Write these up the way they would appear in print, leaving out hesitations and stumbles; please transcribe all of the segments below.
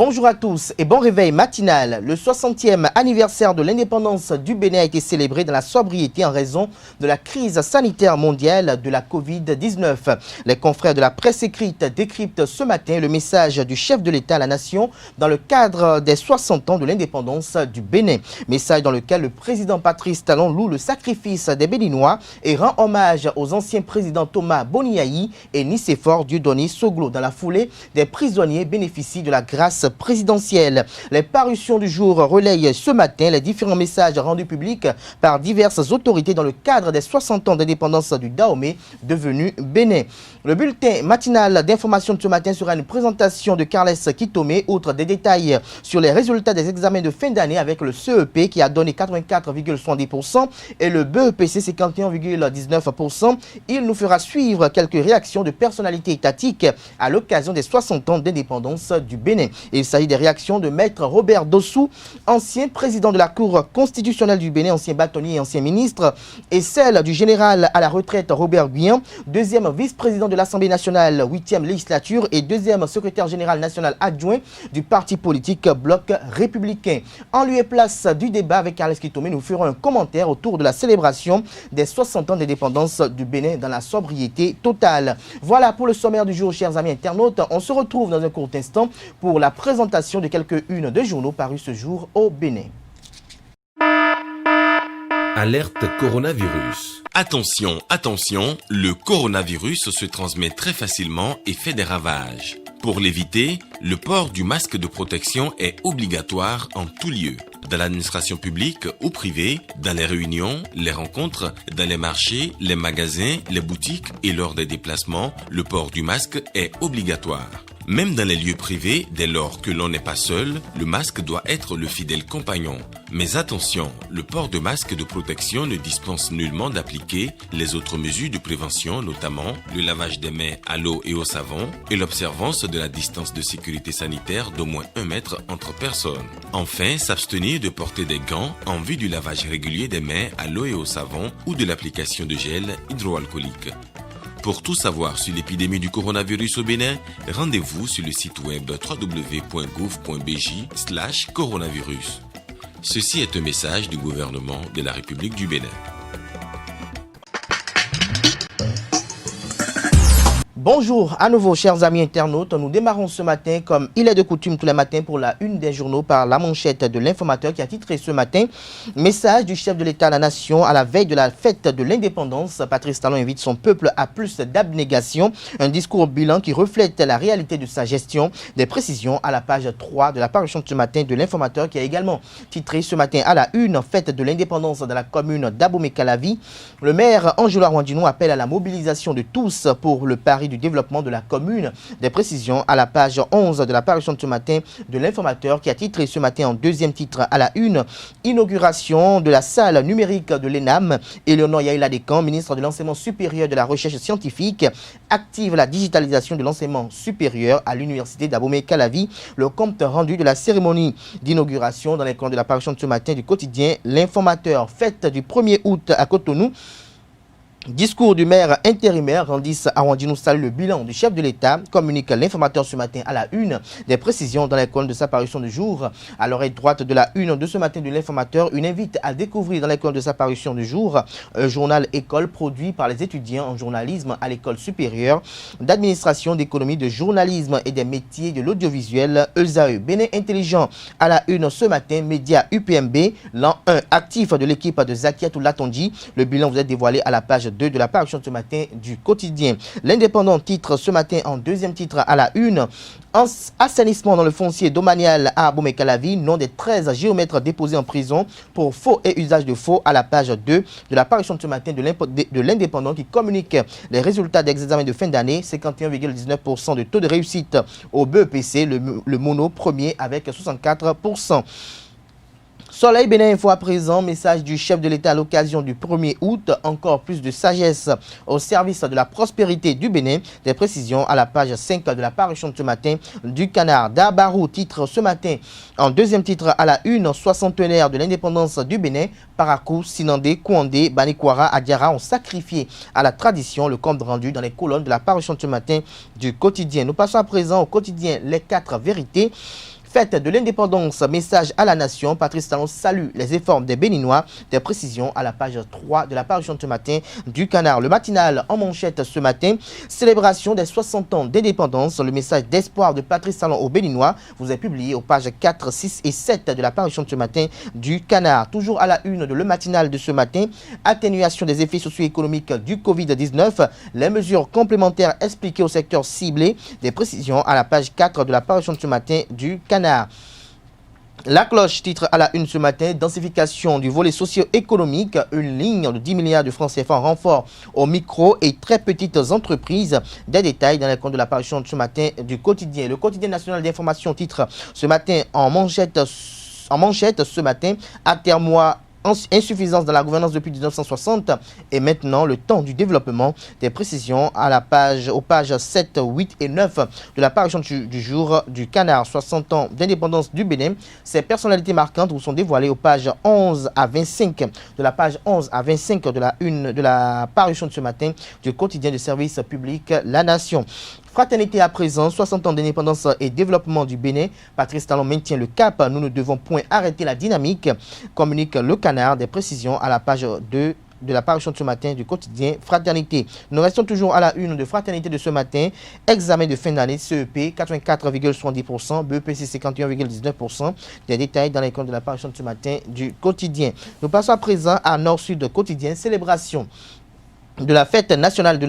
Bonjour à tous et bon réveil matinal. Le 60e anniversaire de l'indépendance du Bénin a été célébré dans la sobriété en raison de la crise sanitaire mondiale de la Covid-19. Les confrères de la presse écrite décryptent ce matin le message du chef de l'État à la nation dans le cadre des 60 ans de l'indépendance du Bénin. Message dans lequel le président Patrice Talon loue le sacrifice des Béninois et rend hommage aux anciens présidents Thomas Boniaï et Nicéphore Dieudonné Soglo. Dans la foulée, des prisonniers bénéficient de la grâce présidentielle. Les parutions du jour relayent ce matin les différents messages rendus publics par diverses autorités dans le cadre des 60 ans d'indépendance du Dahomey devenu Bénin. Le bulletin matinal d'information de ce matin sera une présentation de Carles Kitome, outre des détails sur les résultats des examens de fin d'année avec le CEP qui a donné 84,70% et le BEPC 51,19%. Il nous fera suivre quelques réactions de personnalités étatiques à l'occasion des 60 ans d'indépendance du Bénin. Il s'agit des réactions de Maître Robert Dossou, ancien président de la Cour constitutionnelle du Bénin, ancien bâtonnier et ancien ministre, et celle du général à la retraite Robert Guillain, deuxième vice-président de l'Assemblée nationale, 8e législature et deuxième secrétaire général national adjoint du parti politique Bloc républicain. En lieu et place du débat avec Carles Kitome, nous ferons un commentaire autour de la célébration des 60 ans d'indépendance du Bénin dans la sobriété totale. Voilà pour le sommaire du jour, chers amis internautes. On se retrouve dans un court instant pour la présentation de quelques-unes de journaux parus ce jour au Bénin. Alerte coronavirus. Attention, attention, le coronavirus se transmet très facilement et fait des ravages. Pour l'éviter, le port du masque de protection est obligatoire en tout lieu. Dans l'administration publique ou privée, dans les réunions, les rencontres, dans les marchés, les magasins, les boutiques et lors des déplacements, le port du masque est obligatoire. Même dans les lieux privés, dès lors que l'on n'est pas seul, le masque doit être le fidèle compagnon. Mais attention, le port de masque de protection ne dispense nullement d'appliquer les autres mesures de prévention, notamment le lavage des mains à l'eau et au savon et l'observance de la distance de sécurité sanitaire d'au moins 1 mètre entre personnes. Enfin, s'abstenir de porter des gants en vue du lavage régulier des mains à l'eau et au savon ou de l'application de gel hydroalcoolique. Pour tout savoir sur l'épidémie du coronavirus au Bénin, rendez-vous sur le site web www.gouv.bj/coronavirus. Ceci est un message du gouvernement de la République du Bénin. Bonjour à nouveau, chers amis internautes. Nous démarrons ce matin, comme il est de coutume tous les matins, pour la une des journaux par la manchette de l'informateur qui a titré ce matin « Message du chef de l'État à la nation à la veille de la fête de l'indépendance. Patrice Talon invite son peuple à plus d'abnégation. Un discours bilan qui reflète la réalité de sa gestion. » Des précisions à la page 3 de la parution de ce matin de l'informateur qui a également titré ce matin à la une « Fête de l'indépendance dans la commune d'Abomey-Calavi. Le maire Angelo Arwandino appelle à la mobilisation de tous pour le pari du développement de la commune. Des précisions à la page 11 de la parution de ce matin de l'informateur qui a titré ce matin en deuxième titre à la une « Inauguration de la salle numérique de l'ENAM. Éléonore Yaïla Descamps, ministre de l'enseignement supérieur et de la recherche scientifique, active la digitalisation de l'enseignement supérieur à l'université d'Abomey-Calavi. » Le compte rendu de la cérémonie d'inauguration dans les colonnes de la parution de ce matin du quotidien L'informateur. Fête du 1er août à Cotonou. Discours du maire intérimaire, Randis Arwandino salue le bilan du chef de l'État, communique l'informateur ce matin à la une. Des précisions dans les colonnes de sa parution du jour. À l'oreille droite de la une de ce matin de l'informateur, une invite à découvrir dans les colonnes de sa parution du jour un journal école produit par les étudiants en journalisme à l'école supérieure d'administration, d'économie, de journalisme et des métiers de l'audiovisuel ESAE. Bénin intelligent à la une ce matin, média UPMB, l'an 1 actif de l'équipe de Zakiatou Latondi. Le bilan vous est dévoilé à la page 2 de la parution de ce matin du quotidien. L'Indépendant titre ce matin en deuxième titre à la une « Assainissement dans le foncier domanial à Abomey-Calavi, nom des 13 géomètres déposés en prison pour faux et usage de faux » à la page 2 de la parution de ce matin de l'Indépendant qui communique les résultats des examens de fin d'année, 51,19% de taux de réussite au BEPC, le mono premier avec 64%. Soleil Bénin Info à présent, message du chef de l'État à l'occasion du 1er août, encore plus de sagesse au service de la prospérité du Bénin. Des précisions à la page 5 de la parution de ce matin du Canard. Dabarou titre ce matin en deuxième titre à la une, 60e de l'indépendance du Bénin. Parakou, Sinandé, Kouandé, Banikwara, Adiara ont sacrifié à la tradition. Le compte rendu dans les colonnes de la parution de ce matin du quotidien. Nous passons à présent au quotidien Les 4 vérités. fête de l'indépendance, message à la nation. Patrice Talon salue les efforts des Béninois. Des précisions à la page 3 de la parution de ce matin du Canard. Le matinal en manchette ce matin, célébration des 60 ans d'indépendance. Le message d'espoir de Patrice Talon aux Béninois vous est publié aux pages 4, 6 et 7 de la parution de ce matin du Canard. Toujours à la une de le matinal de ce matin, atténuation des effets socio-économiques du Covid-19. Les mesures complémentaires expliquées au secteur ciblé. Des précisions à la page 4 de la parution de ce matin du Canard. La cloche titre à la une ce matin, densification du volet socio-économique, une ligne de 10 milliards de francs CFA en renfort aux micro et très petites entreprises. Des détails dans les comptes de la parution de ce matin du quotidien. Le quotidien national d'information titre ce matin en manchette ce matin, Atermois, insuffisance dans la gouvernance depuis 1960 et maintenant le temps du développement. Des précisions à la page, aux pages 7, 8 et 9 de la parution du jour du Canard. 60 ans d'indépendance du Bénin. Ces personnalités marquantes vous sont dévoilées aux pages 11 à 25 de la page 11 à 25 de la une de la parution de ce matin du quotidien de service public La Nation. Fraternité à présent, 60 ans d'indépendance et développement du Bénin. Patrice Talon maintient le cap. Nous ne devons point arrêter la dynamique, communique le Canard. Des précisions à la page 2 de la parution de ce matin du quotidien Fraternité. Nous restons toujours à la une de Fraternité de ce matin. Examen de fin d'année, CEP 84,70%, BEPC 51,19%. Des détails dans les comptes de la parution de ce matin du quotidien. Nous passons à présent à Nord-Sud quotidien, célébration de la fête nationale de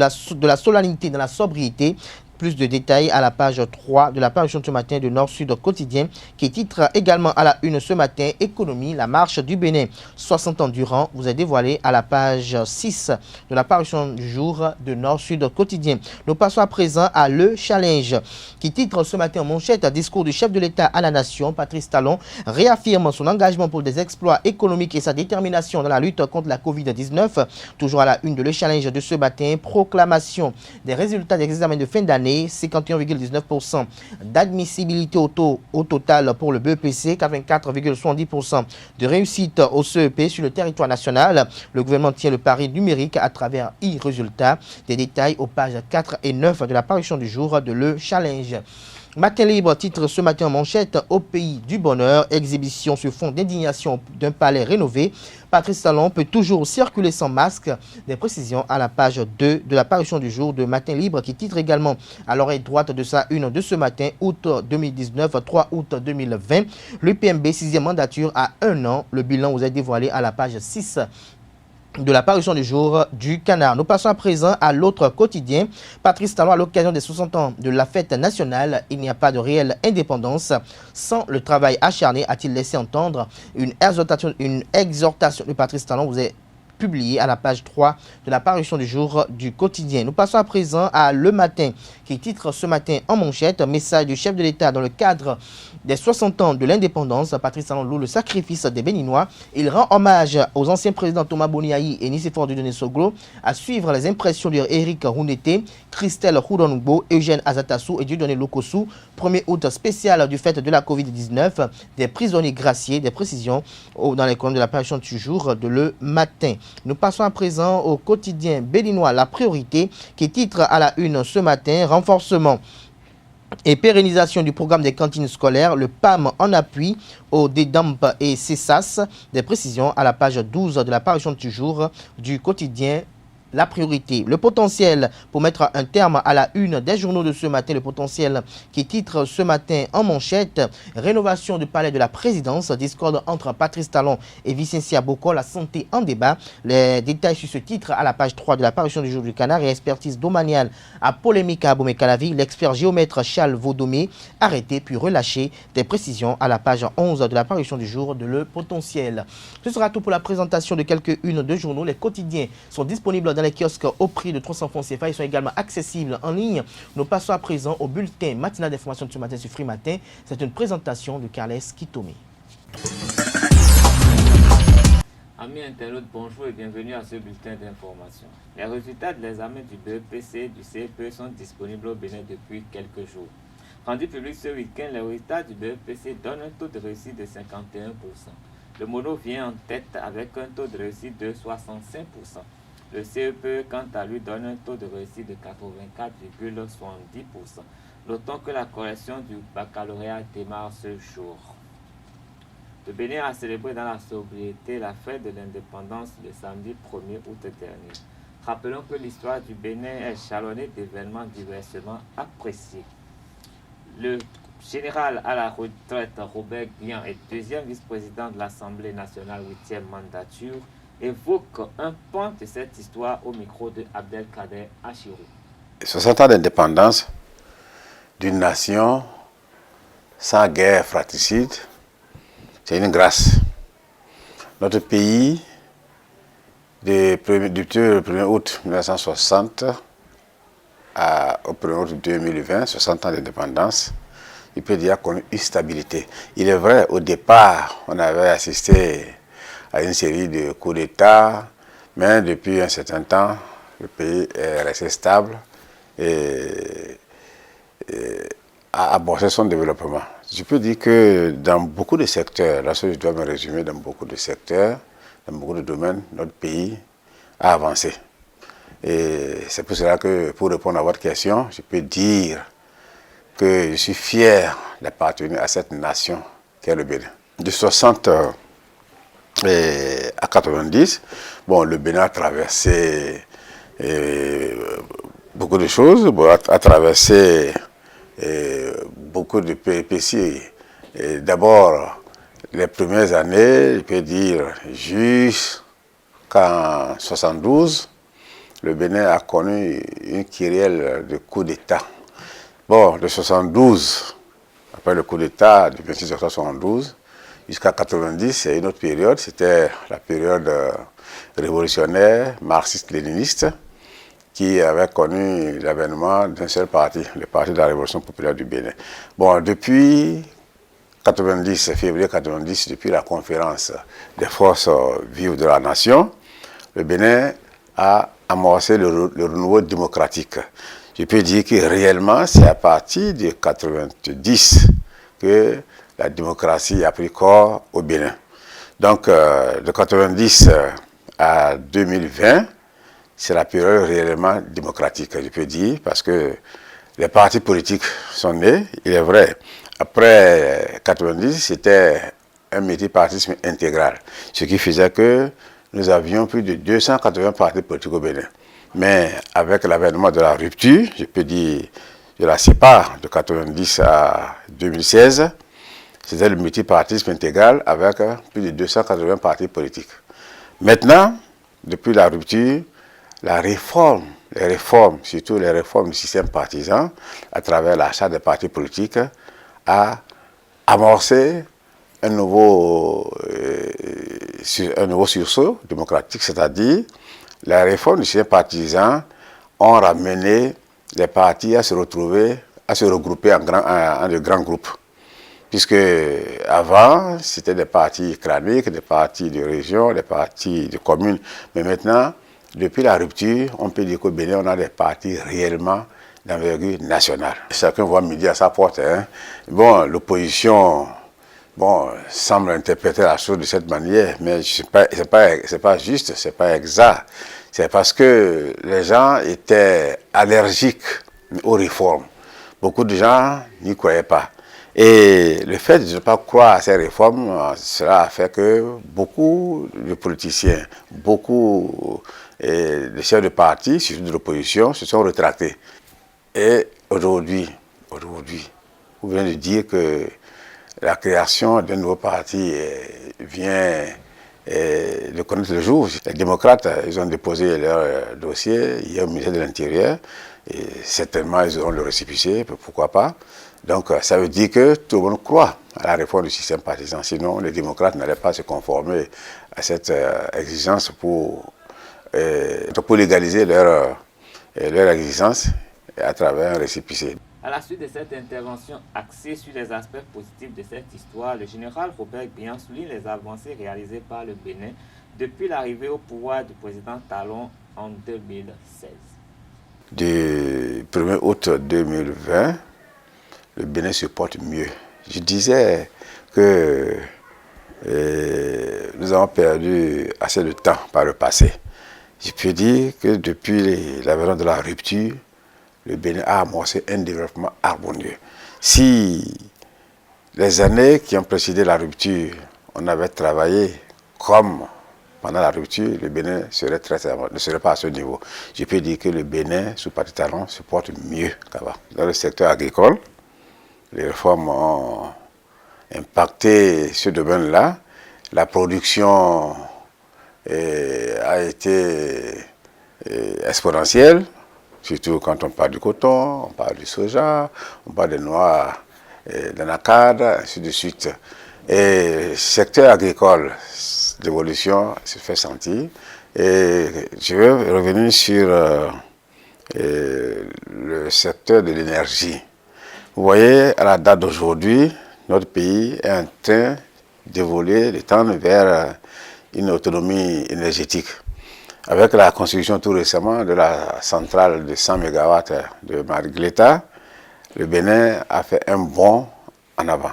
la solennité dans la sobriété. Plus de détails à la page 3 de la parution de ce matin de Nord-Sud quotidien qui titre également à la une ce matin économie, la marche du Bénin 60 ans durant vous est dévoilé à la page 6 de la parution du jour de Nord-Sud quotidien. Nous passons à présent à Le Challenge qui titre ce matin en manchette discours du chef de l'État à la nation. Patrice Talon réaffirme son engagement pour des exploits économiques et sa détermination dans la lutte contre la Covid-19. Toujours à la une de Le Challenge de ce matin, proclamation des résultats des examens de fin d'année. 51,19% d'admissibilité au total pour le BEPC, 84,70% de réussite au CEP sur le territoire national. Le gouvernement tient le pari numérique à travers e-résultats. Des détails aux pages 4 et 9 de la parution du jour de Le Challenge. Matin libre titre ce matin en manchette au pays du bonheur, exhibition sur fond d'indignation d'un palais rénové. Patrice Talon peut toujours circuler sans masque. Des précisions à la page 2 de la parution du jour de Matin libre qui titre également à l'oreille droite de sa une de ce matin, août 2019, 3 août 2020. L'UPMB 6e mandature à 1 an. Le bilan vous est dévoilé à la page 6 de la parution du jour du Canard. Nous passons à présent à l'autre quotidien. Patrice Talon, à l'occasion des 60 ans de la fête nationale, il n'y a pas de réelle indépendance sans le travail acharné, a-t-il laissé entendre. Une exhortation de Patrice Talon vous est publié à la page 3 de la parution du jour du quotidien. Nous passons à présent à Le Matin qui titre ce matin en manchette message du chef de l'État dans le cadre des 60 ans de l'indépendance. Patrice Talon loue le sacrifice des Béninois. Il rend hommage aux anciens présidents Thomas Boniaï et Nicéphore Dieudonné Soglo, à suivre les impressions de Éric Rounete, Christelle Houdonoubo, Eugène Azatassou et Dieudonné Lokossou. 1er août spécial du fait de la Covid-19, des prisonniers graciés, des précisions dans les colonnes de la parution du jour de Le Matin. Nous passons à présent au quotidien béninois La Priorité qui titre à la une ce matin renforcement et pérennisation du programme des cantines scolaires, le PAM en appui au DEDAMP et CESAS. Des précisions à la page 12 de la parution du jour du quotidien La Priorité. Le potentiel pour mettre un terme à la une des journaux de ce matin, le potentiel qui titre ce matin en manchette rénovation du palais de la présidence, discorde entre Patrice Talon et Vicentia Boko, la santé en débat. Les détails sur ce titre à la page 3 de la parution du jour du Canard et expertise domaniale à polémique à Abomey-Calavi. L'expert géomètre Charles Vaudomé arrêté puis relâché. Des précisions à la page 11 de la parution du jour de Le Potentiel. Ce sera tout pour la présentation de quelques-unes de journaux. Les quotidiens sont disponibles dans les kiosques au prix de 300 francs CFA. Ils sont également accessibles en ligne. Nous passons à présent au bulletin matinal d'information de ce matin sur Free Matin. C'est une présentation de Carles Kitome. Amis internautes, bonjour et bienvenue à ce bulletin d'information. Les résultats de l'examen du BEPC et du CEP sont disponibles au Bénin depuis quelques jours. Rendu public ce week-end, les résultats du BEPC donnent un taux de réussite de 51%. Le mono vient en tête avec un taux de réussite de 65%. Le CEPE, quant à lui, donne un taux de réussite de 84,70%. Notons que la correction du baccalauréat démarre ce jour. Le Bénin a célébré dans la sobriété la fête de l'indépendance le samedi 1er août dernier. Rappelons que l'histoire du Bénin est jalonnée d'événements diversement appréciés. Le général à la retraite Robert Guian est deuxième vice-président de l'Assemblée nationale 8e mandature, évoque un pan de cette histoire au micro de Abdelkader Achirou. 60 ans d'indépendance d'une nation sans guerre fratricide, c'est une grâce. Notre pays, depuis le 1er août 1960 au 1er août 2020, 60 ans d'indépendance, il peut dire qu'on a une stabilité. Il est vrai, au départ, on avait assisté à une série de coups d'État, mais depuis un certain temps, le pays est resté stable et a amorcé son développement. Je peux dire que dans beaucoup de secteurs, là je dois me résumer, dans beaucoup de secteurs, dans beaucoup de domaines, notre pays a avancé. Et c'est pour cela que, pour répondre à votre question, je peux dire que je suis fier d'appartenir à cette nation qu'est le Bénin. De 60 à 90, bon, le Bénin a traversé beaucoup de choses, a traversé beaucoup de péripéties. D'abord, les premières années, je peux dire, jusqu'en 72, le Bénin a connu une kyrielle de coups d'État. Bon, de 72, après le coup d'État du 26 octobre 72, jusqu'à 90, c'est une autre période, c'était la période révolutionnaire, marxiste-léniniste, qui avait connu l'avènement d'un seul parti, le Parti de la Révolution populaire du Bénin. Bon, depuis 90, février 90, depuis la conférence des forces vives de la nation, le Bénin a amorcé le renouveau démocratique. Je peux dire que réellement, c'est à partir de 90 que la démocratie a pris corps au Bénin. Donc, de 90 à 2020, c'est la période réellement démocratique, je peux dire, parce que les partis politiques sont nés, il est vrai. Après 90, c'était un multipartisme intégral, ce qui faisait que nous avions plus de 280 partis politiques au Bénin. Mais avec l'avènement de la rupture, je peux dire de la CEPA de 90 à 2016, c'était le multipartisme intégral avec plus de 280 partis politiques. Maintenant, depuis la rupture, les réformes, surtout les réformes du système partisan, à travers l'achat des partis politiques, a amorcé un nouveau sursaut démocratique, c'est-à-dire les réformes du système partisan ont ramené les partis à se regrouper en de grands groupes. Puisque avant, c'était des partis crâniques, des partis de région, des partis de communes. Mais maintenant, depuis la rupture, on peut dire qu'au Bénin, on a des partis réellement d'envergure nationale. Chacun voit midi à sa porte. Bon, l'opposition semble interpréter la chose de cette manière, mais c'est pas juste, c'est pas exact. C'est parce que les gens étaient allergiques aux réformes. Beaucoup de gens n'y croyaient pas. Et le fait de ne pas croire à ces réformes, cela a fait que beaucoup de politiciens, beaucoup de chefs de parti, surtout de l'opposition, se sont rétractés. Et aujourd'hui, vous venez de dire que la création d'un nouveau parti vient de connaître le jour. Les démocrates, ils ont déposé leur dossier hier au ministère de l'Intérieur, et certainement ils auront le récépissé, pourquoi pas. Donc ça veut dire que tout le monde croit à la réforme du système partisan, sinon les démocrates n'allaient pas se conformer à cette exigence pour légaliser leur exigence à travers un récépissé. À la suite de cette intervention axée sur les aspects positifs de cette histoire, le général Robert Guian souligne les avancées réalisées par le Bénin depuis l'arrivée au pouvoir du président Talon en 2016. Du 1er août 2020, le Bénin se porte mieux. Je disais que nous avons perdu assez de temps par le passé. je peux dire que depuis l'avènement de la rupture, le Bénin a amorcé un développement harmonieux. Si les années qui ont précédé la rupture, on avait travaillé comme pendant la rupture, le Bénin ne serait pas à ce niveau. Je peux dire que le Bénin, sous Patrice Talon, se porte mieux qu'avant. Dans le secteur agricole, les réformes ont impacté ce domaine-là. La production a été exponentielle, surtout quand on parle du coton, on parle du soja, on parle des noix d'anacarde, ainsi de suite. Et le secteur agricole, l'évolution se fait sentir. Et je vais revenir sur le secteur de l'énergie. Vous voyez, à la date d'aujourd'hui, notre pays est en train d'évoluer, de tendre vers une autonomie énergétique. Avec la construction tout récemment de la centrale de 100 MW de Mariguelita, le Bénin a fait un bond en avant.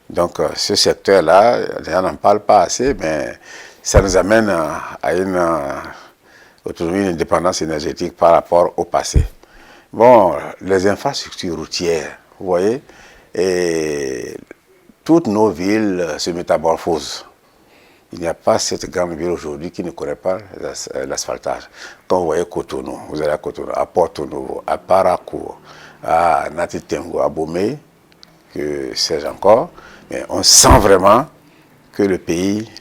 Donc ce secteur-là, on n'en parle pas assez, mais ça nous amène à une autonomie, une indépendance énergétique par rapport au passé. Bon, les infrastructures routières, vous voyez, et toutes nos villes se métamorphosent. Il n'y a pas cette grande ville aujourd'hui qui ne connaît pas l'asphaltage. Quand vous voyez Cotonou, vous allez à Cotonou, à Porto Novo, à Paracourt, à Natitengo, à Bomé, que sais-je encore, mais on sent vraiment que le pays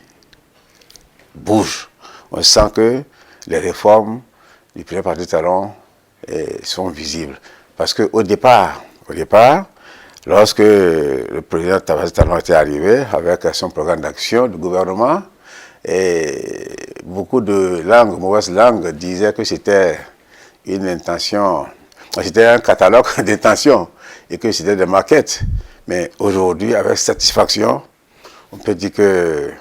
bouge. On sent que les réformes du président Patrice Talon sont visibles. Parce qu'au départ, lorsque le président Patrice Talon était arrivé avec son programme d'action du gouvernement, et beaucoup de mauvaises langues disaient que c'était une intention, c'était un catalogue d'intentions et que c'était des maquettes. Mais aujourd'hui, avec satisfaction, on peut dire que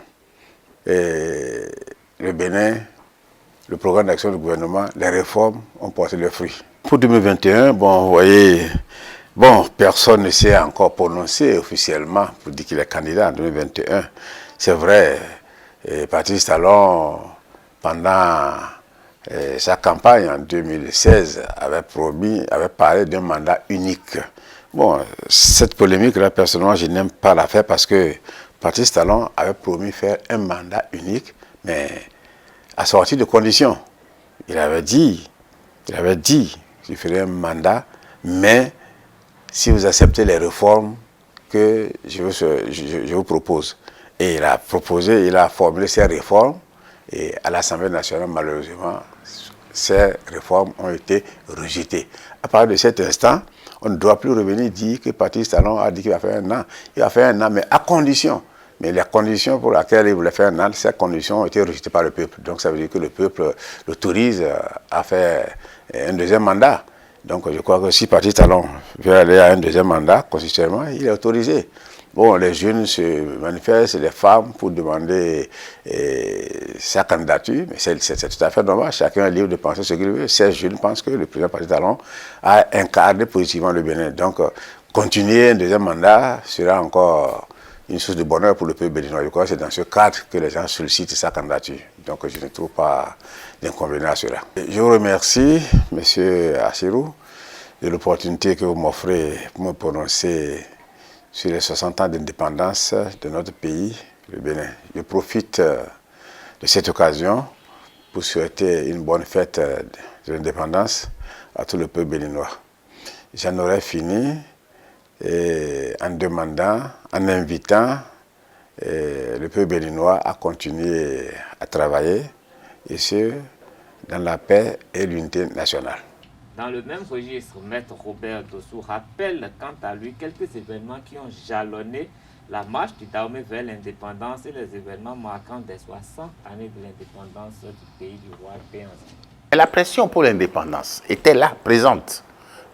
le Bénin, le programme d'action du gouvernement, les réformes ont porté leurs fruits. Pour 2021, bon, vous voyez, bon, personne ne s'est encore prononcé officiellement pour dire qu'il est candidat en 2021. C'est vrai, Patrice Talon, pendant sa campagne en 2016, avait parlé d'un mandat unique. Bon, cette polémique-là, personnellement, je n'aime pas la faire parce que Patrice Talon avait promis faire un mandat unique, mais assorti de conditions. Il avait dit, je ferai un mandat, mais si vous acceptez les réformes que je vous propose. Et il a formulé ces réformes, et à l'Assemblée nationale, malheureusement, ces réformes ont été rejetées. À partir de cet instant, on ne doit plus revenir dire que Patrice Talon a dit qu'il va faire un an. Il va faire un an, mais à condition. Mais les conditions pour lesquelles il voulait faire un an, ces conditions ont été rejetées par le peuple. Donc ça veut dire que le peuple l'autorise à faire un deuxième mandat. Donc je crois que si Patrice Talon veut aller à un deuxième mandat, constitutionnellement, il est autorisé. Bon, les jeunes se manifestent, les femmes, pour demander sa candidature, mais c'est tout à fait normal. Chacun est libre de penser ce qu'il veut. Ces jeunes pensent que le président Patrice Talon a incarné positivement le Bénin. Donc, continuer un deuxième mandat sera encore une source de bonheur pour le peuple béninois. Je crois que c'est dans ce cadre que les gens sollicitent sa candidature. Donc, je ne trouve pas d'inconvénient à cela. Je vous remercie, M. Assirou, de l'opportunité que vous m'offrez pour me prononcer sur les 60 ans d'indépendance de notre pays, le Bénin. Je profite de cette occasion pour souhaiter une bonne fête de l'indépendance à tout le peuple béninois. J'en aurais fini en demandant, en invitant le peuple béninois à continuer à travailler, et ce, dans la paix et l'unité nationale. Dans le même registre, Maître Robert Dossou rappelle quant à lui quelques événements qui ont jalonné la marche du Dahomey vers l'indépendance et les événements marquants des 60 années de l'indépendance du pays du roi Péanzi. La pression pour l'indépendance était là, présente.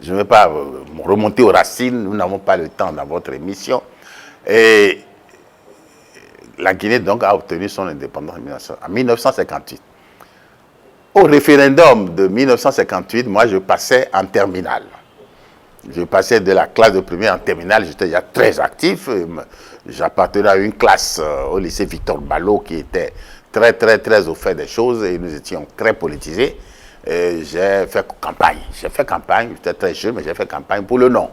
Je ne vais pas remonter aux racines, nous n'avons pas le temps dans votre émission. Et la Guinée donc a obtenu son indépendance en 1958. Au référendum de 1958, moi je passais en terminale. Je passais de la classe de première en terminale, j'étais déjà très actif. J'appartenais à une classe au lycée Victor Ballot qui était très au fait des choses et nous étions très politisés. J'ai fait campagne. J'étais très jeune, mais j'ai fait campagne pour le non.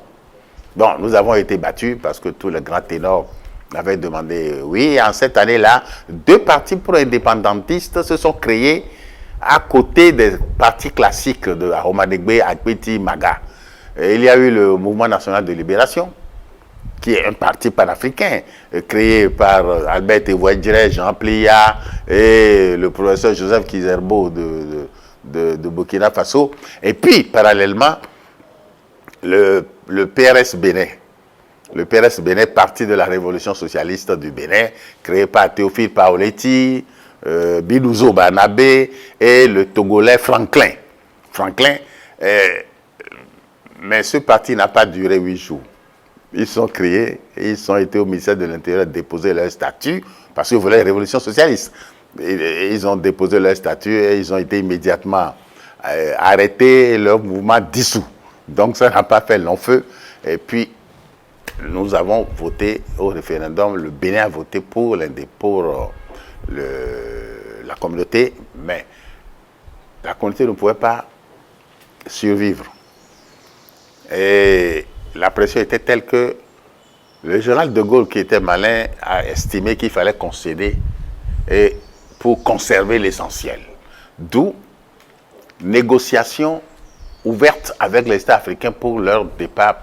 Bon, nous avons été battus parce que tous les grands ténors avaient demandé oui. En cette année-là, 2 partis pro-indépendantistes se sont créés à côté des partis classiques de Ahomadegbe, Akpeti, Maga. Et il y a eu le Mouvement national de libération, qui est un parti panafricain, créé par Albert Eouedjire, Jean Plia et le professeur Joseph Kizerbo de Burkina Faso. Et puis, parallèlement, le PRS Bénin. Le PRS Bénin, parti de la révolution socialiste du Bénin, créé par Théophile Paoletti, Bidouzo Banabé et le Togolais Franklin. Mais ce parti n'a pas duré 8 jours. Ils sont créés et ils ont été au ministère de l'Intérieur déposer leur statut parce qu'ils voulaient la révolution socialiste. Et ils ont déposé leur statut et ils ont été immédiatement arrêtés et leur mouvement dissous. Donc ça n'a pas fait long feu. Et puis nous avons voté au référendum. Le Bénin a voté pour la communauté, mais la communauté ne pouvait pas survivre. Et la pression était telle que le général de Gaulle, qui était malin, a estimé qu'il fallait concéder et pour conserver l'essentiel. D'où négociation ouverte avec les États africains pour leur départ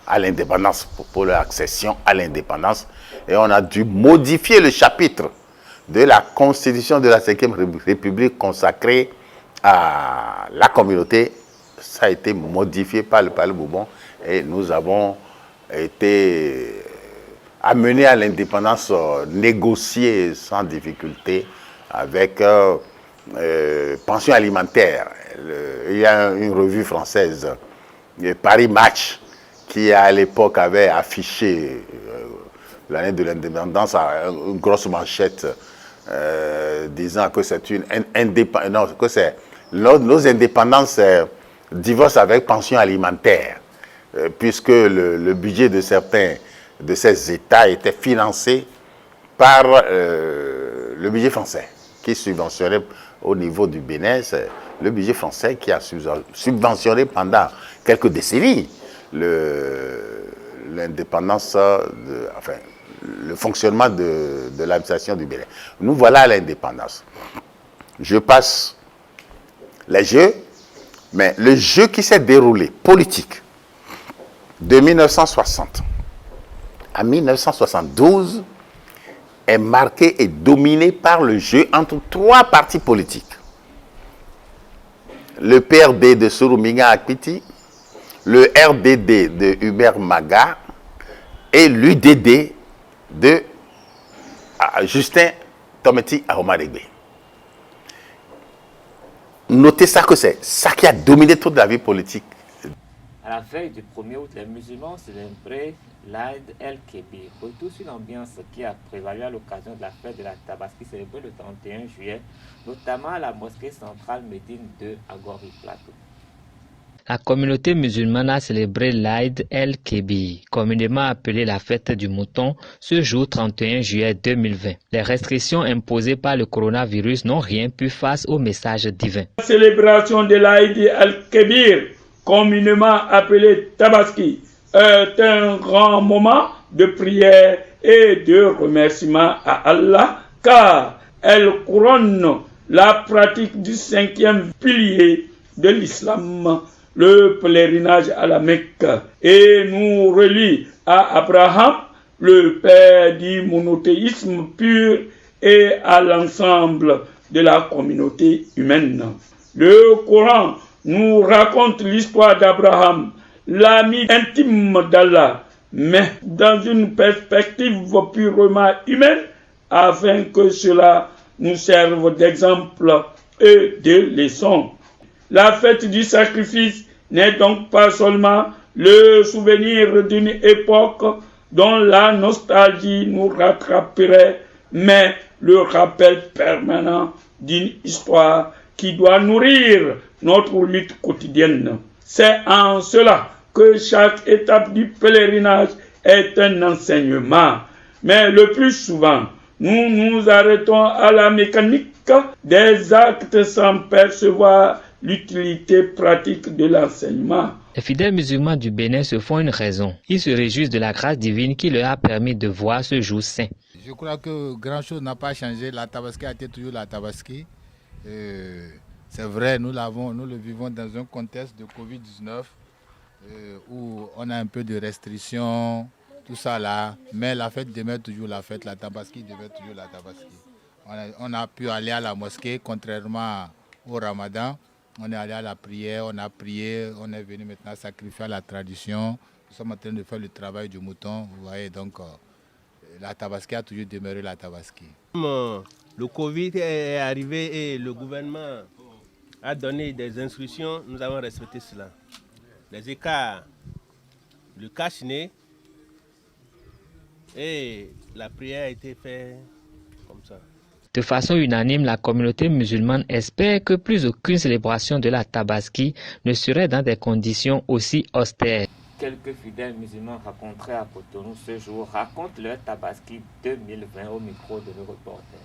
à l'indépendance, pour leur accession à l'indépendance. Et on a dû modifier le chapitre de la Constitution de la 5e République consacrée à la communauté. Ça a été modifié par le Palais Bourbon et nous avons été amenés à l'indépendance négociée sans difficulté avec pension alimentaire. Il y a une revue française, Paris Match, qui à l'époque avait affiché l'année de l'indépendance à une grosse manchette disant que c'est une indépendance, non, que c'est nos indépendances divorce avec pension alimentaire, puisque le budget de certains de ces États était financé par le budget français, qui subventionnait au niveau du Bénin, c'est le budget français qui a subventionné pendant quelques décennies l'indépendance, enfin, le fonctionnement de l'administration du Bénin. Nous voilà à l'indépendance. Je passe les jeux. Mais le jeu qui s'est déroulé, politique, de 1960 à 1972, est marqué et dominé par le jeu entre 3 partis politiques. Le PRD de Sourouminga Akpiti, le RDD de Hubert Maga et l'UDD de Justin Tometi Ahomadegbe. Notez ça que c'est ça qui a dominé toute la vie politique. À la veille du 1er août, les musulmans célébraient l'Aïd el-Kébir. Retour sur l'ambiance qui a prévalu à l'occasion de la fête de la Tabaski célébrée le 31 juillet, notamment à la mosquée centrale Médine de Agori Plateau. La communauté musulmane a célébré l'Aïd el-Kébir, communément appelée la fête du mouton, ce jour 31 juillet 2020. Les restrictions imposées par le coronavirus n'ont rien pu face au message divin. La célébration de l'Aïd el-Kébir, communément appelée Tabaski, est un grand moment de prière et de remerciement à Allah, car elle couronne la pratique du 5e pilier de l'islam, le pèlerinage à la Mecque, et nous relie à Abraham, le père du monothéisme pur, et à l'ensemble de la communauté humaine. Le Coran nous raconte l'histoire d'Abraham, l'ami intime d'Allah, mais dans une perspective purement humaine, afin que cela nous serve d'exemple et de leçon. La fête du sacrifice n'est donc pas seulement le souvenir d'une époque dont la nostalgie nous rattraperait, mais le rappel permanent d'une histoire qui doit nourrir notre lutte quotidienne. C'est en cela que chaque étape du pèlerinage est un enseignement, mais le plus souvent, nous nous arrêtons à la mécanique des actes sans percevoir l'utilité pratique de l'enseignement. Les fidèles musulmans du Bénin se font une raison. Ils se réjouissent de la grâce divine qui leur a permis de voir ce jour saint. Je crois que grand-chose n'a pas changé. La Tabaski a été toujours la Tabaski. C'est vrai, nous le vivons dans un contexte de Covid-19 où on a un peu de restrictions, tout ça là. Mais la fête demeure toujours la fête, la Tabaski demeure toujours la Tabaski. On a pu aller à la mosquée, contrairement au Ramadan. On est allé à la prière, on a prié, on est venu maintenant sacrifier à la tradition. Nous sommes en train de faire le travail du mouton. Vous voyez, donc la Tabaski a toujours demeuré la Tabaski. Le Covid est arrivé et le gouvernement a donné des instructions, nous avons respecté cela. Les écarts, le cache-nez et la prière a été faite comme ça. De façon unanime, la communauté musulmane espère que plus aucune célébration de la Tabaski ne serait dans des conditions aussi austères. Quelques fidèles musulmans rencontrés à Cotonou ce jour racontent leur Tabaski 2020 au micro de nos reporters.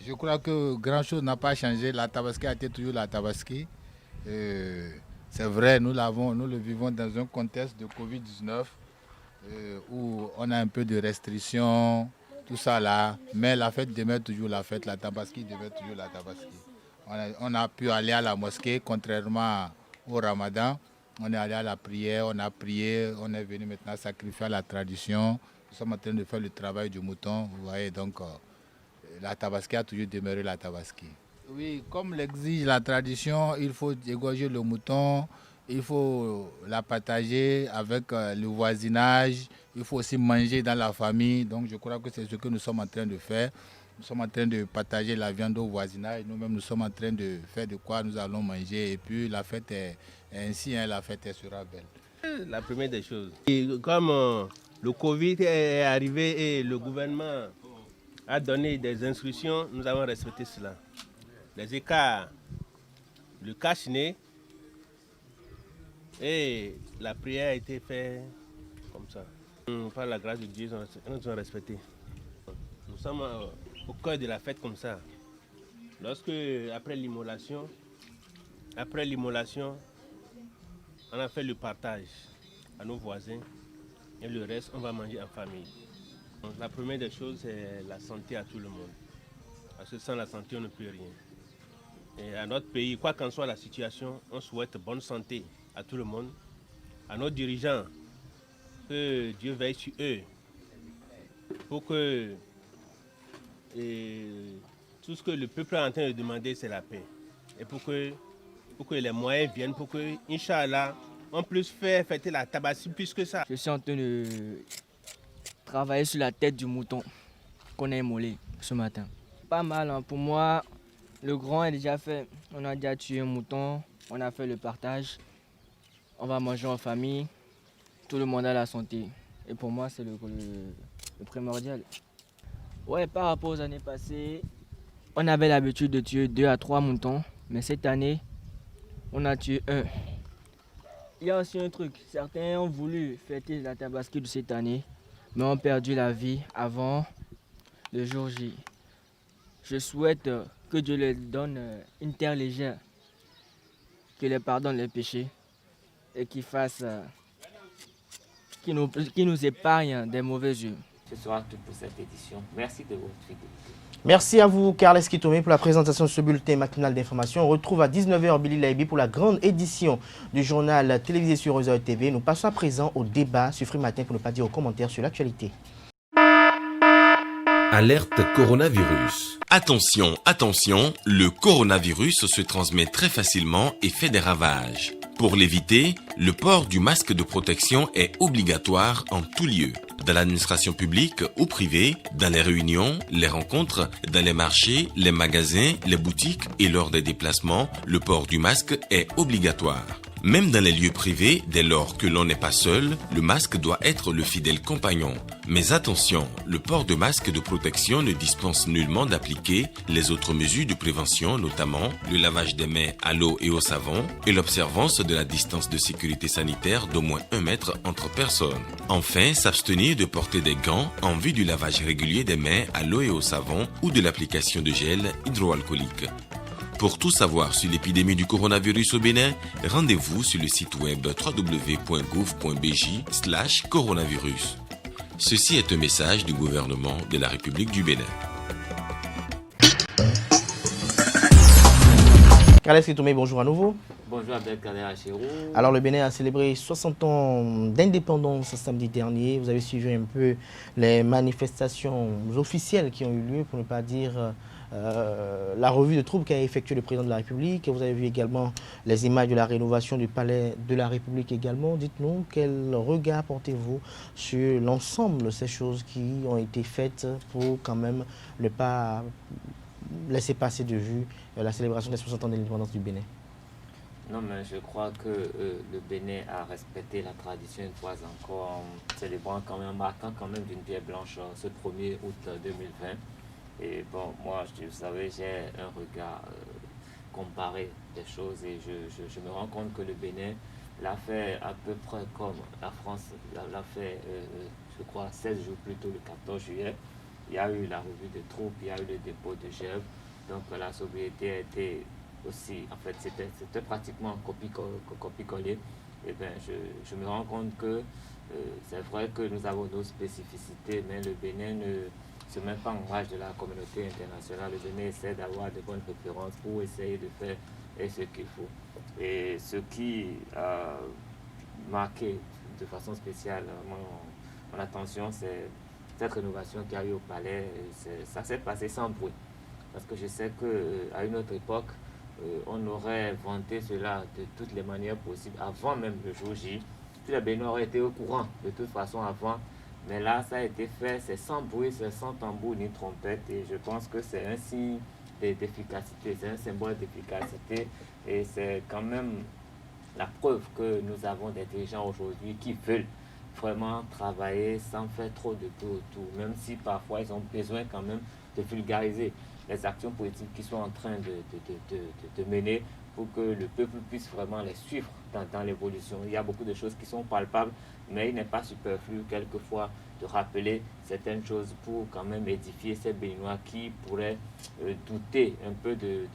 Je crois que grand-chose n'a pas changé. La Tabaski a été toujours la Tabaski. C'est vrai, nous le vivons dans un contexte de Covid-19 où on a un peu de restrictions, tout ça là. Mais la fête demeure toujours la fête, la Tabaski demeure toujours la Tabaski. On a pu aller à la mosquée, contrairement au Ramadan. On est allé à la prière, on a prié, on est venu maintenant sacrifier à la tradition. Nous sommes en train de faire le travail du mouton. Vous voyez, donc la Tabaski a toujours demeuré la Tabaski. Oui, comme l'exige la tradition, il faut égorger le mouton, il faut la partager avec le voisinage, il faut aussi manger dans la famille. Donc je crois que c'est ce que nous sommes en train de faire. Nous sommes en train de partager la viande au voisinage. Nous-mêmes, nous sommes en train de faire de quoi nous allons manger. Et puis la fête est ainsi, la fête sera belle. La première des choses. Et comme le Covid est arrivé et le gouvernement a donné des instructions, nous avons respecté cela. Les écarts, le cache-nez et la prière a été faite comme ça. Par la grâce de Dieu, nous avons respecté. Nous sommes au cœur de la fête comme ça. Lorsque, après l'immolation, on a fait le partage à nos voisins et le reste, on va manger en famille. Donc, la première des choses, c'est la santé à tout le monde. Parce que sans la santé, on ne peut rien. Et à notre pays, quoi qu'en soit la situation, on souhaite bonne santé à tout le monde, à nos dirigeants, que Dieu veille sur eux, pour que tout ce que le peuple est en train de demander, c'est la paix. Et pour que les moyens viennent, pour que, Inch'Allah, on puisse faire fêter la Tabaski plus que ça. Je suis en train de travailler sur la tête du mouton qu'on a immolé ce matin. Pas mal, hein. Pour moi, le grand est déjà fait. On a déjà tué un mouton, on a fait le partage. On va manger en famille, tout le monde a la santé. Et pour moi, c'est le primordial. Ouais, par rapport aux années passées, on avait l'habitude de tuer 2 à 3 moutons. Mais cette année, on a tué 1. Il y a aussi un truc, certains ont voulu fêter la Tabaski de cette année, mais ont perdu la vie avant le jour J. Je souhaite que Dieu leur donne une terre légère, qu'il leur pardonne les péchés et qu'il fasse, qu'il nous épargne des mauvais yeux. Ce sera tout pour cette édition. Merci de votre fidélité. Merci à vous, Carles Kitomé, pour la présentation de ce bulletin matinal d'information. On retrouve à 19h Billy Laibi pour la grande édition du journal télévisé sur Réseau TV. Nous passons à présent au débat sur Free Matin, pour ne pas dire aux commentaires sur l'actualité. Alerte coronavirus. Attention, attention, le coronavirus se transmet très facilement et fait des ravages. Pour l'éviter, le port du masque de protection est obligatoire en tout lieu. Dans l'administration publique ou privée, dans les réunions, les rencontres, dans les marchés, les magasins, les boutiques et lors des déplacements, le port du masque est obligatoire. Même dans les lieux privés, dès lors que l'on n'est pas seul, le masque doit être le fidèle compagnon. Mais attention, le port de masque de protection ne dispense nullement d'appliquer les autres mesures de prévention, notamment le lavage des mains à l'eau et au savon et l'observance de la distance de sécurité sanitaire d'au moins 1 mètre entre personnes. Enfin, s'abstenir de porter des gants en vue du lavage régulier des mains à l'eau et au savon ou de l'application de gel hydroalcoolique. Pour tout savoir sur l'épidémie du coronavirus au Bénin, rendez-vous sur le site web www.gouv.bj/coronavirus. Ceci est un message du gouvernement de la République du Bénin. Alex Kitoumé, bonjour à nouveau. Bonjour Abdelkader Achirou. Alors le Bénin a célébré 60 ans d'indépendance samedi dernier. Vous avez suivi un peu les manifestations officielles qui ont eu lieu, pour ne pas dire la revue de troupes qu'a effectué le président de la République. Vous avez vu également les images de la rénovation du palais de la République également. Dites-nous, quel regard portez-vous sur l'ensemble de ces choses qui ont été faites pour quand même ne pas laisser passer de vue la célébration des 60 ans d'indépendance du Bénin? Non, mais je crois que le Bénin a respecté la tradition une fois encore, en célébrant quand même, marquant quand même d'une pierre blanche ce 1er août 2020. Et bon, moi, vous savez, j'ai un regard comparé des choses et je me rends compte que le Bénin l'a fait à peu près comme la France l'a fait, je crois, 16 jours plus tôt, le 14 juillet. Il y a eu la revue de troupes, il y a eu le dépôt de Gèvres. Donc la sobriété a été aussi, en fait, c'était pratiquement copie-collé. Et bien, je me rends compte que c'est vrai que nous avons nos spécificités, mais le Bénin ne se met pas en rage de la communauté internationale. Le Bénin essaie d'avoir de bonnes références pour essayer de faire ce qu'il faut. Et ce qui a marqué de façon spéciale mon attention, c'est cette rénovation qu'il y a eu au palais. Ça s'est passé sans bruit. Parce que je sais qu'à une autre époque, on aurait vanté cela de toutes les manières possibles, avant même le jour J. Tous les Béninois auraient été au courant de toute façon avant. Mais là, ça a été fait, c'est sans bruit, c'est sans tambour ni trompette. Et je pense que c'est un signe d'efficacité, c'est un symbole d'efficacité. Et c'est quand même la preuve que nous avons des dirigeants aujourd'hui qui veulent vraiment travailler sans faire trop de tout autour. Même si parfois ils ont besoin quand même de vulgariser les actions politiques qu'ils sont en train de mener pour que le peuple puisse vraiment les suivre dans l'évolution. Il y a beaucoup de choses qui sont palpables, mais il n'est pas superflu quelquefois de rappeler certaines choses pour quand même édifier ces Béninois qui pourraient douter un peu des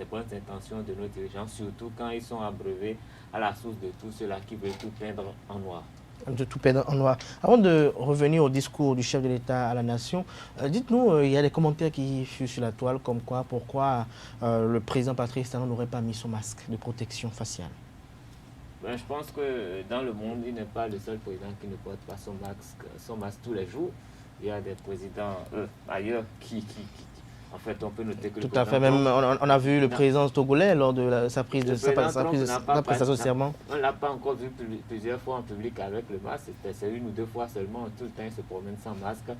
bonnes intentions de nos dirigeants, surtout quand ils sont abreuvés à la source de tout cela qui veut tout peindre en noir. De tout peindre en noir. Avant de revenir au discours du chef de l'État à la nation, dites-nous, il y a des commentaires qui furent sur la toile, comme quoi, pourquoi le président Patrice Talon n'aurait pas mis son masque de protection faciale. Ben, je pense que dans le monde, il n'est pas le seul président qui ne porte pas son masque tous les jours. Il y a des présidents ailleurs qui en fait, on peut noter que tout à fait, même on a vu le président togolais lors de sa prise de prestation de serment. On ne l'a pas encore vu plusieurs fois en public avec le masque, c'est 1 ou 2 fois seulement, tout le temps il se promène sans masque.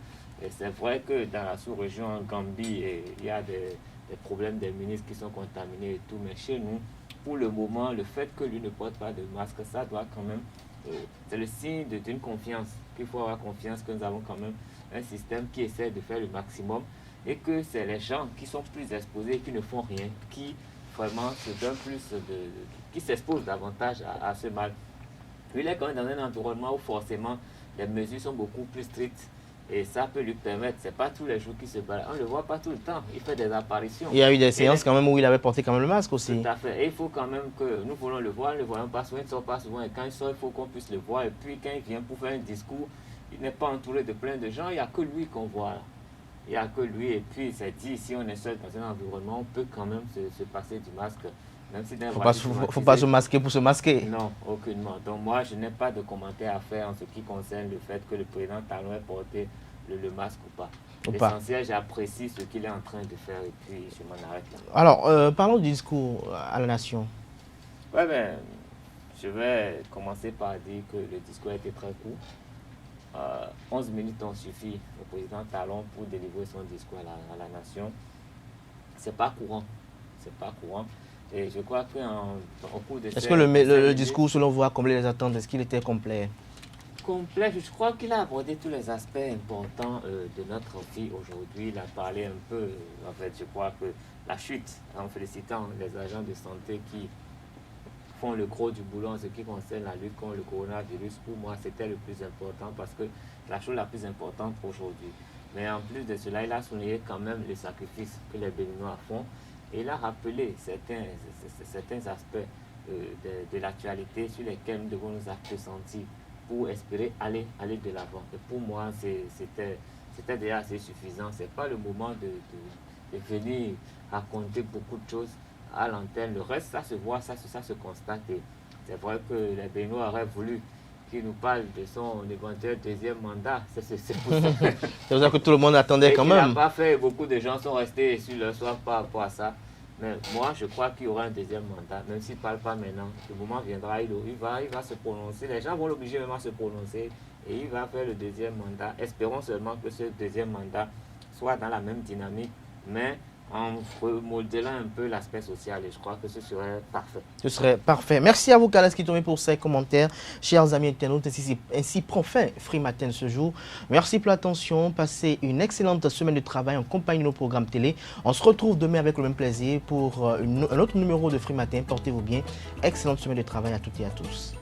Et c'est vrai que dans la sous-région, en Gambie, il y a des problèmes des ministres qui sont contaminés et tout, mais chez nous, pour le moment, le fait que lui ne porte pas de masque, ça doit quand même, c'est le signe d'une confiance, qu'il faut avoir confiance que nous avons quand même un système qui essaie de faire le maximum. Et que c'est les gens qui sont plus exposés, qui ne font rien, qui vraiment se donnent plus qui s'exposent davantage à ce mal. Il est quand même dans un environnement où forcément les mesures sont beaucoup plus strictes et ça peut lui permettre, c'est pas tous les jours qu'il se balade, on ne le voit pas tout le temps, il fait des apparitions. Il y a eu des séances quand même où il avait porté quand même le masque aussi. Tout à fait, et il faut quand même que nous voulons le voir, nous ne le voyons pas souvent, il ne sort pas souvent, et quand il sort, il faut qu'on puisse le voir, et puis quand il vient pour faire un discours, il n'est pas entouré de plein de gens, il n'y a que lui qu'on voit là. Il n'y a que lui, et puis c'est dit, si on est seul dans un environnement, on peut quand même se passer du masque. Même si il ne faut pas se masquer pour se masquer. Non, aucunement. Donc moi, je n'ai pas de commentaire à faire en ce qui concerne le fait que le président Talon ait porté le masque ou pas. L'essentiel, j'apprécie ce qu'il est en train de faire, et puis je m'en arrête là. Alors, parlons du discours à la nation. Ouais, ben, je vais commencer par dire que le discours a été très court. 11 minutes ont suffi au président Talon pour délivrer son discours à la nation. C'est pas courant. C'est pas courant. Et je crois qu'au cours de Est-ce que le discours, selon vous, a comblé les attentes? Est-ce qu'il était complet? Complet, je crois qu'il a abordé tous les aspects importants de notre vie aujourd'hui. Il a parlé un peu, en fait, je crois que la chute, en félicitant les agents de santé qui font le gros du boulot en ce qui concerne la lutte contre le coronavirus, pour moi, c'était le plus important parce que la chose la plus importante aujourd'hui. Mais en plus de cela, il a souligné quand même les sacrifices que les Béninois font et il a rappelé certains aspects de l'actualité sur lesquels nous devons nous appesantir pour espérer aller de l'avant. Et pour moi, c'était déjà assez suffisant. Ce n'est pas le moment de venir raconter beaucoup de choses à l'antenne. Le reste, ça se voit, ça se constate. C'est vrai que les Béninois auraient voulu qu'il nous parle de son éventuel deuxième mandat. C'est pour ça. C'est pour ça que tout le monde attendait quand même. Il n'a pas fait. Beaucoup de gens sont restés sur leur soif par rapport à ça. Mais moi, je crois qu'il y aura un deuxième mandat, même s'il ne parle pas maintenant. Le moment viendra, il va se prononcer. Les gens vont l'obliger vraiment à se prononcer et il va faire le deuxième mandat. Espérons seulement que ce deuxième mandat soit dans la même dynamique, mais en remodelant un peu l'aspect social, et je crois que ce serait parfait. Ce serait parfait. Merci à vous, Kales Kitomé, pour ces commentaires. Chers amis internautes, ainsi prend fin Free Matin ce jour. Merci pour l'attention. Passez une excellente semaine de travail en compagnie de nos programmes télé. On se retrouve demain avec le même plaisir pour un autre numéro de Free Matin. Portez-vous bien. Excellente semaine de travail à toutes et à tous.